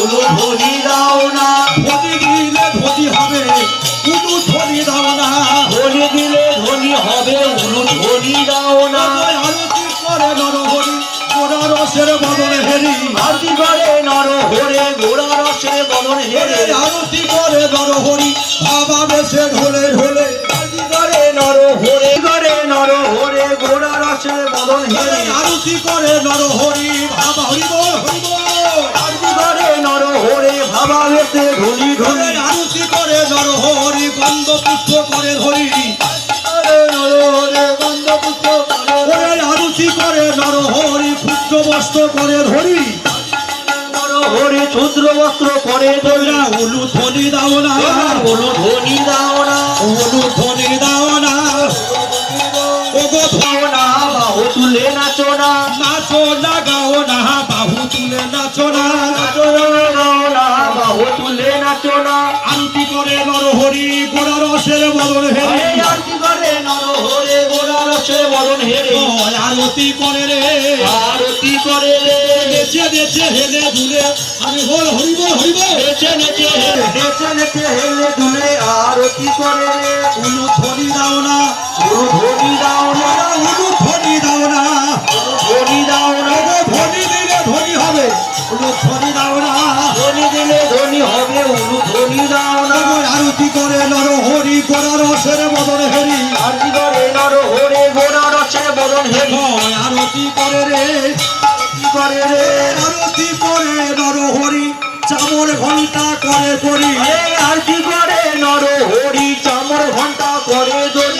উলু ধ্বনি দাও না। ধ্বনি দিলে ধ্বনি হবে উলু ধ্বনি দাও না। ধ্বনি দিলে ধ্বনি হবে উলু ধ্বনি দাও না। আরতি করে নরহরি গোড়া রসের বদন হেরি। আরতি করে নর হরে গোড়া রসের বদন হেরে। আরতি করে নরহরি বাবা বেশে ঢোলে ঢোলে। আরতি করে নর হরে করে নর হরে গোড়া রসের বদন হেরে। আরতি করে নরহরি বাবা হরি বল হরি বল। আরতি করে নর হরে ভাবা বেশে ঢুলি ঢুলি। আরতি করে নরহরি গন্ধ পুষ্প করে ধরি। নর হরে গন্ধ পুষ্প করে ধরি। আরতি করে নরহরি ক্ষুদ্র বস্ত্র করে ধরি। নর হরে ক্ষুদ্র বস্ত্র করে ধরি। উলু ধ্বনি দাও না। উলু ধ্বনি দাও না। উলু ধ্বনি দাও না। ওগো দাও না বাহু তুলে নাচো না। নাচো না গাও না বাহু তুলে নাচো না। নাচো না গাও না বাহু তুলে নাচো না। আরতি করে নরহরি গোড়া রসের বদন হেরে। আরতি করে নর হরে গোড়া রসের বদন হেরে। আরতি করে রে আরতি করে রে নেচে নেচে হেলে দুলে আমি বল হরি বল হরি বল। নেচে নেচে হেলে নেচে নেচে হেলে দুলে আরতি করে রে। উলু ধ্বনি দাও না। উলু ধ্বনি দাও না। উলু ধ্বনি দাও না। উলু ধ্বনি দাও না। ওগো ধ্বনি দিলে ধ্বনি হবে উলু ধ্বনি দাও না। ধ্বনি দিলে ধ্বনি হবে উলু ধ্বনি দাও না। ওগো আরতি করে নরহরি গোড়া রসের বদন হেরি। আরতি করে নর হরে গোড়া রসের বদন হেরি। আরতি করে রে আরতি করে রে আরতি করে নরহরি চামর ঘন্টা করে করি। আরতি করে নর হরি চামর ঘন্টা করে দড়ি।